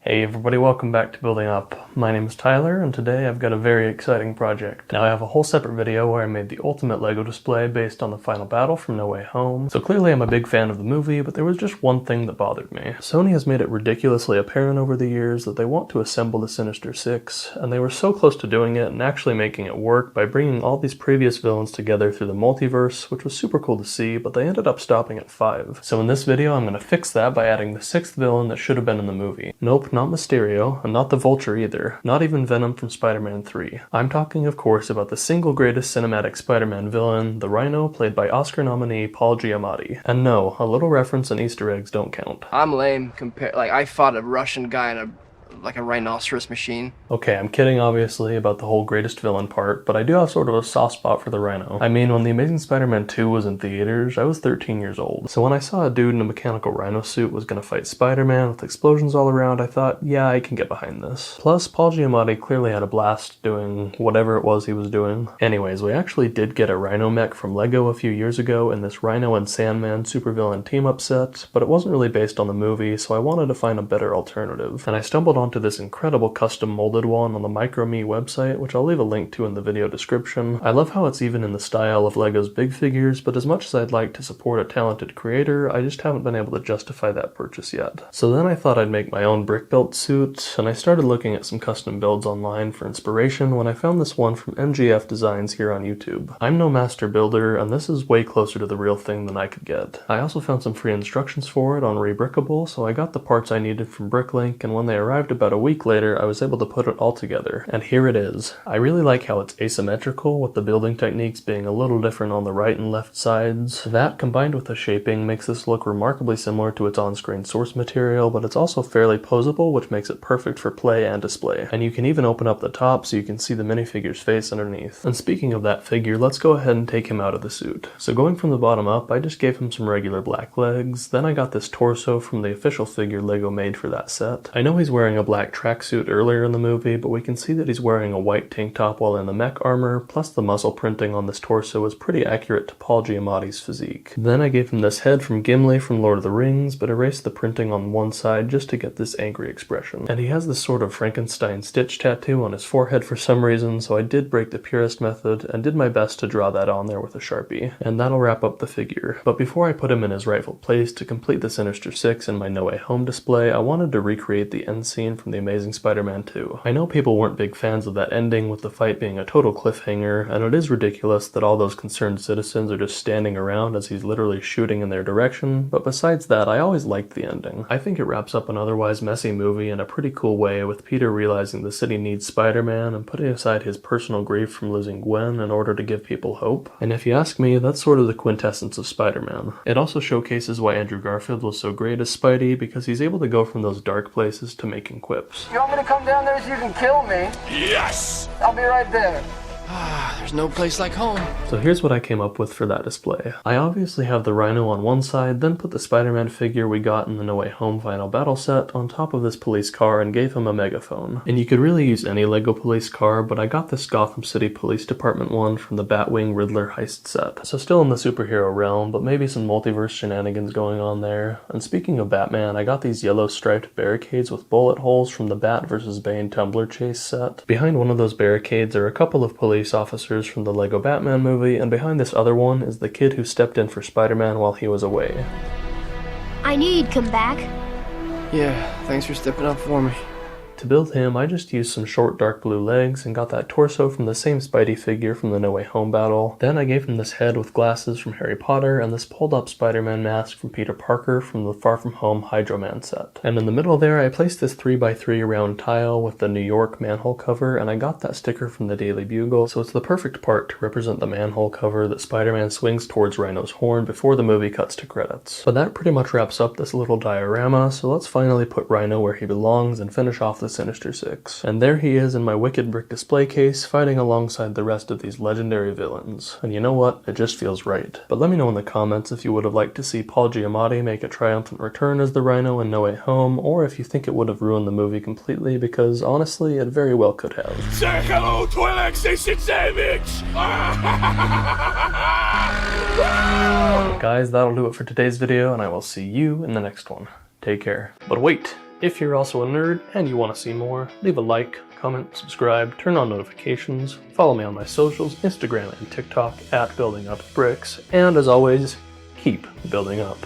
Hey everybody, welcome back to Building Up. My name is Tyler, and today I've got a very exciting project. Now I have a whole separate video where I made the ultimate LEGO display based on the final battle from No Way Home. So clearly I'm a big fan of the movie, but there was just one thing that bothered me. Sony has made it ridiculously apparent over the years that they want to assemble the Sinister Six, and they were so close to doing it and actually making it work by bringing all these previous villains together through the multiverse, which was super cool to see, but they ended up stopping at 5. So in this video I'm going to fix that by adding the 6th villain that should have been in the movie. Nope, not Mysterio, and not the Vulture either. Not even Venom from Spider-Man 3. I'm talking, of course, about the single greatest cinematic Spider-Man villain, the Rhino, played by Oscar nominee Paul Giamatti. And no, a little reference and Easter eggs don't count. I'm lame compared. I fought a Russian guy in a rhinoceros machine. Okay, I'm kidding obviously about the whole greatest villain part, but I do have sort of a soft spot for the Rhino. I mean, when The Amazing Spider-Man 2 was in theaters, I was 13 years old. So when I saw a dude in a mechanical rhino suit was gonna fight Spider-Man with explosions all around, I thought, yeah, I can get behind this. Plus, Paul Giamatti clearly had a blast doing whatever it was he was doing. Anyways, we actually did get a Rhino mech from LEGO a few years ago in this Rhino and Sandman supervillain team-up set, but it wasn't really based on the movie, so I wanted to find a better alternative. And I stumbled onto this incredible custom molded one on the MicroMe website, which I'll leave a link to in the video description. I love how it's even in the style of LEGO's big figures, but as much as I'd like to support a talented creator, I just haven't been able to justify that purchase yet. So then I thought I'd make my own brick built suit, and I started looking at some custom builds online for inspiration when I found this one from MGF Designs here on YouTube. I'm no master builder, and this is way closer to the real thing than I could get. I also found some free instructions for it on Rebrickable, so I got the parts I needed from Bricklink, and when they arrived about a week later, I was able to put it all together, and here it is. I really like how it's asymmetrical, with the building techniques being a little different on the right and left sides. That, combined with the shaping, makes this look remarkably similar to its on-screen source material, but it's also fairly posable, which makes it perfect for play and display. And you can even open up the top so you can see the minifigure's face underneath. And speaking of that figure, let's go ahead and take him out of the suit. So going from the bottom up, I just gave him some regular black legs, then I got this torso from the official figure LEGO made for that set. I know he's wearing a black tracksuit earlier in the movie, but we can see that he's wearing a white tank top while in the mech armor, plus the muscle printing on this torso is pretty accurate to Paul Giamatti's physique. Then I gave him this head from Gimli from Lord of the Rings, but erased the printing on one side just to get this angry expression. And he has this sort of Frankenstein stitch tattoo on his forehead for some reason, so I did break the purist method and did my best to draw that on there with a Sharpie. And that'll wrap up the figure. But before I put him in his rightful place to complete the Sinister Six in my No Way Home display, I wanted to recreate the end scene from The Amazing Spider-Man 2. I know people weren't big fans of that ending, with the fight being a total cliffhanger, and it is ridiculous that all those concerned citizens are just standing around as he's literally shooting in their direction, but besides that, I always liked the ending. I think it wraps up an otherwise messy movie in a pretty cool way, with Peter realizing the city needs Spider-Man and putting aside his personal grief from losing Gwen in order to give people hope. And if you ask me, that's sort of the quintessence of Spider-Man. It also showcases why Andrew Garfield was so great as Spidey, because he's able to go from those dark places to making quips. You want me to come down there so you can kill me? Yes! I'll be right there. There's no place like home. So here's what I came up with for that display. I obviously have the Rhino on one side, then put the Spider-Man figure we got in the No Way Home final battle set on top of this police car and gave him a megaphone. And you could really use any LEGO police car, but I got this Gotham City Police Department one from the Batwing Riddler heist set. So still in the superhero realm, but maybe some multiverse shenanigans going on there. And speaking of Batman, I got these yellow striped barricades with bullet holes from the Bat vs. Bane Tumbler chase set. Behind one of those barricades are a couple of police officers from the LEGO Batman movie, and behind this other one is the kid who stepped in for Spider-Man while he was away. I knew you'd come back. Yeah, thanks for stepping up for me. To build him, I just used some short dark blue legs and got that torso from the same Spidey figure from the No Way Home battle. Then I gave him this head with glasses from Harry Potter and this pulled up Spider-Man mask from Peter Parker from the Far From Home Hydro Man set. And in the middle there, I placed this 3x3 round tile with the New York manhole cover, and I got that sticker from the Daily Bugle, so it's the perfect part to represent the manhole cover that Spider-Man swings towards Rhino's horn before the movie cuts to credits. But that pretty much wraps up this little diorama, so let's finally put Rhino where he belongs and finish off the Sinister Six. And there he is in my wicked brick display case, fighting alongside the rest of these legendary villains. And you know what? It just feels right. But let me know in the comments if you would have liked to see Paul Giamatti make a triumphant return as the Rhino in No Way Home, or if you think it would have ruined the movie completely, because honestly, it very well could have. Say hello to Alexei Sintsevich! Guys, that'll do it for today's video, and I will see you in the next one. Take care. But wait! If you're also a nerd and you want to see more, leave a like, comment, subscribe, turn on notifications, follow me on my socials, Instagram and TikTok at Building Up Bricks, and as always, keep building up.